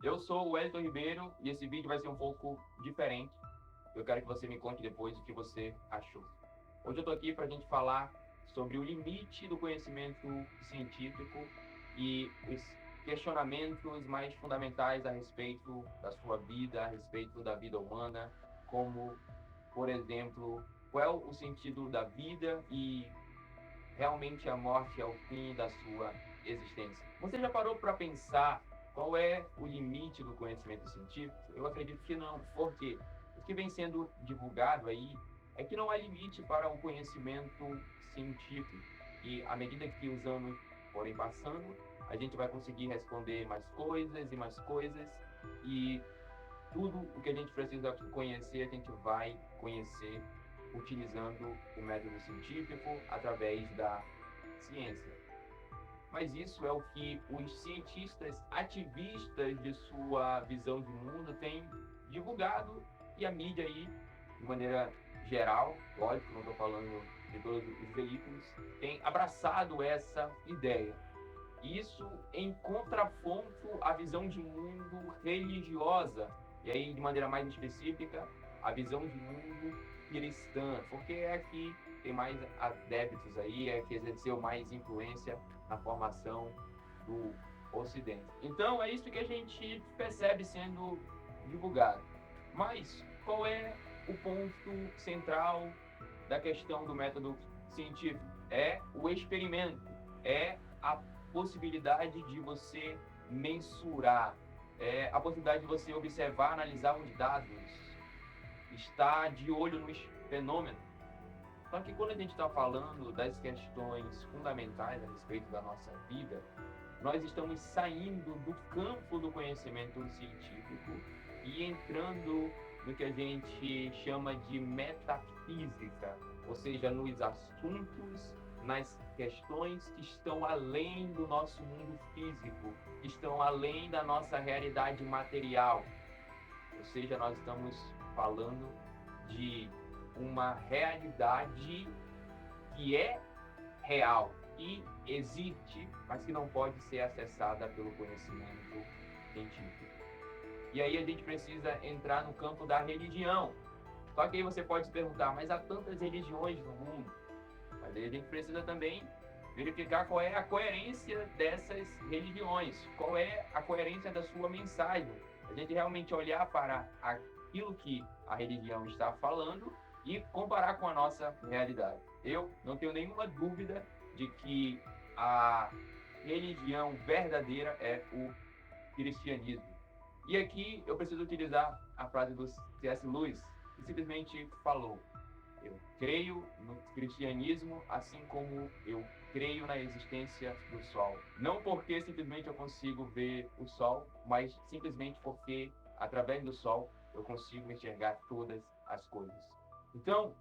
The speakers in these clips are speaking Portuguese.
Eu sou o Wellington Ribeiro e esse vídeo vai ser um pouco diferente. Eu quero que você me conte depois o que você achou. Hoje eu estou aqui para a gente falar sobre o limite do conhecimento científico e os questionamentos mais fundamentais a respeito da sua vida, a respeito da vida humana, como, por exemplo, qual é o sentido da vida e realmente a morte é o fim da sua existência. Você já parou para pensar qual é o limite do conhecimento científico? Eu acredito que não. Por quê? O que vem sendo divulgado aí é que não há limite para o conhecimento científico. E à medida que os anos forem passando, a gente vai conseguir responder mais coisas e mais coisas. E tudo o que a gente precisa conhecer, a gente vai conhecer utilizando o método científico através da ciência. Mas isso é o que os cientistas ativistas de sua visão de mundo têm divulgado e a mídia aí, de maneira geral, lógico, não estou falando de todos os veículos, tem abraçado essa ideia. Isso em contraponto à visão de mundo religiosa, e aí de maneira mais específica, a visão de mundo cristã, porque é que tem mais adeptos aí, é que exerceu mais influência na formação do Ocidente. Então é isso que a gente percebe sendo divulgado. Mas qual é o ponto central da questão do método científico? É o experimento, é a possibilidade de você mensurar, a possibilidade de você observar, analisar os dados, estar de olho nos fenômenos. Só que quando a gente está falando das questões fundamentais a respeito da nossa vida, nós estamos saindo do campo do conhecimento científico e entrando no que a gente chama de metafísica, ou seja, nos assuntos, nas questões que estão além do nosso mundo físico, que estão além da nossa realidade material. Ou seja, nós estamos falando de uma realidade que é real, que existe, mas que não pode ser acessada pelo conhecimento científico. E aí a gente precisa entrar no campo da religião. Só que aí você pode se perguntar, mas há tantas religiões no mundo. Mas aí a gente precisa também verificar qual é a coerência dessas religiões, qual é a coerência da sua mensagem. A gente realmente olhar para aquilo que a religião está falando e comparar com a nossa realidade. Eu não tenho nenhuma dúvida de que a religião verdadeira é o cristianismo. E aqui eu preciso utilizar a frase do C.S. Lewis, que simplesmente falou: eu creio no cristianismo assim como eu creio na existência do sol. Não porque simplesmente eu consigo ver o sol, mas simplesmente porque através do sol eu consigo enxergar todas as coisas. Então,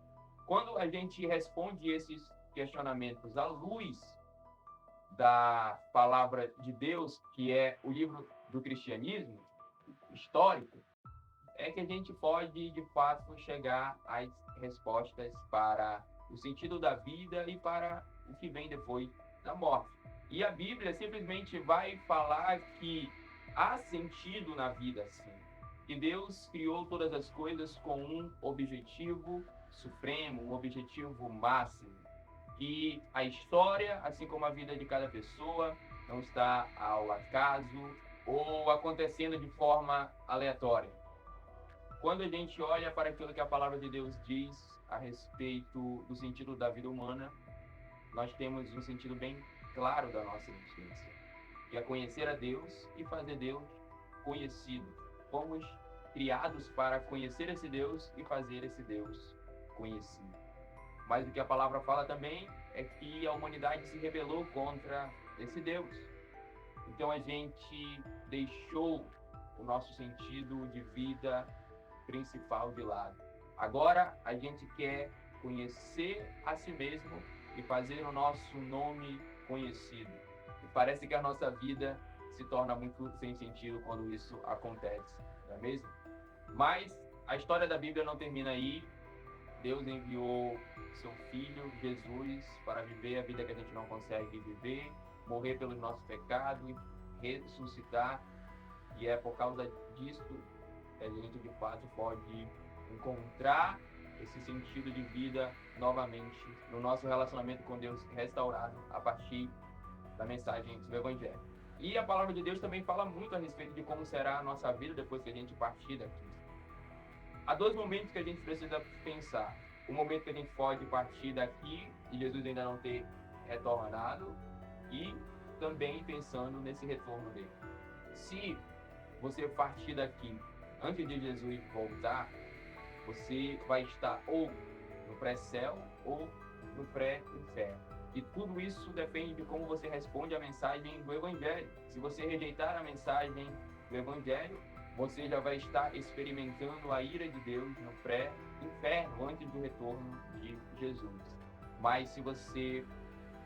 quando a gente responde esses questionamentos à luz da palavra de Deus, que é o livro do cristianismo histórico, é que a gente pode, de fato, chegar às respostas para o sentido da vida e para o que vem depois da morte. E a Bíblia simplesmente vai falar que há sentido na vida, sim. Que Deus criou todas as coisas com um objetivo supremo, um objetivo máximo. Que a história, assim como a vida de cada pessoa, não está ao acaso ou acontecendo de forma aleatória. Quando a gente olha para aquilo que a palavra de Deus diz a respeito do sentido da vida humana, nós temos um sentido bem claro da nossa existência, que é conhecer a Deus e fazer Deus conhecido. Fomos criados para conhecer esse Deus e fazer esse Deus conhecido. Mas o que a palavra fala também é que a humanidade se rebelou contra esse Deus. Então a gente deixou o nosso sentido de vida principal de lado. Agora a gente quer conhecer a si mesmo e fazer o nosso nome conhecido. E parece que a nossa vida se torna muito sem sentido quando isso acontece, não é mesmo? Mas a história da Bíblia não termina aí. Deus enviou seu filho, Jesus, para viver a vida que a gente não consegue viver, morrer pelos nossos pecados, ressuscitar E é por causa disso que a gente, de fato, pode encontrar esse sentido de vida novamente no nosso relacionamento com Deus restaurado a partir da mensagem do Evangelho. E a palavra de Deus também fala muito a respeito de como será a nossa vida depois que a gente partir daqui. Há dois momentos que a gente precisa pensar. O momento que a gente pode partir daqui e Jesus ainda não ter retornado, e também pensando nesse retorno dele. Se você partir daqui antes de Jesus voltar, você vai estar ou no pré-céu ou no pré-inferno. E tudo isso depende de como você responde à mensagem do Evangelho. Se você rejeitar a mensagem do Evangelho, você já vai estar experimentando a ira de Deus no pré-inferno, antes do retorno de Jesus. Mas se você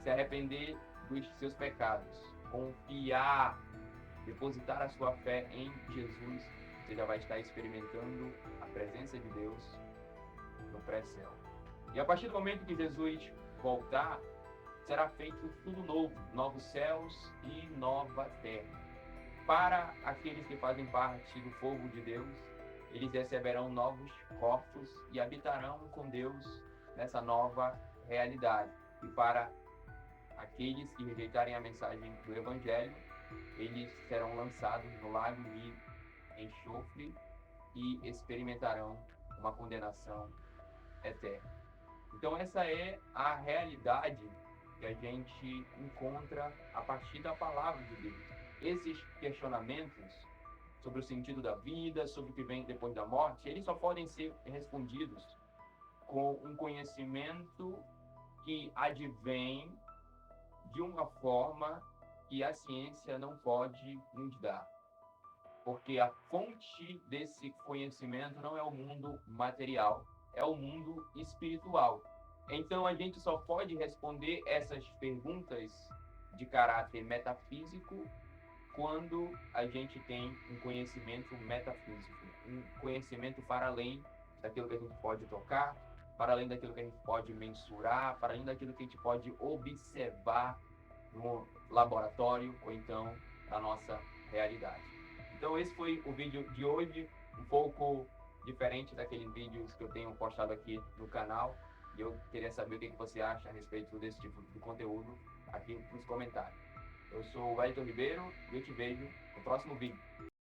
se arrepender dos seus pecados, confiar, depositar a sua fé em Jesus, você já vai estar experimentando a presença de Deus no pré-céu. E a partir do momento que Jesus voltar, será feito tudo novo, novos céus e nova terra. Para aqueles que fazem parte do povo de Deus, eles receberão novos corpos e habitarão com Deus nessa nova realidade. E para aqueles que rejeitarem a mensagem do Evangelho, eles serão lançados no lago de enxofre e experimentarão uma condenação eterna. Então essa é a realidade que a gente encontra a partir da palavra de Deus. Esses questionamentos sobre o sentido da vida, sobre o que vem depois da morte, eles só podem ser respondidos com um conhecimento que advém de uma forma que a ciência não pode nos dar. Porque a fonte desse conhecimento não é o mundo material, é o mundo espiritual. Então a gente só pode responder essas perguntas de caráter metafísico quando a gente tem um conhecimento metafísico, um conhecimento para além daquilo que a gente pode tocar, para além daquilo que a gente pode mensurar, para além daquilo que a gente pode observar no laboratório ou então na nossa realidade. Então esse foi o vídeo de hoje, um pouco diferente daqueles vídeos que eu tenho postado aqui no canal, e eu queria saber o que você acha a respeito desse tipo de conteúdo aqui nos comentários. Eu sou o Wellington Ribeiro e eu te vejo no próximo vídeo.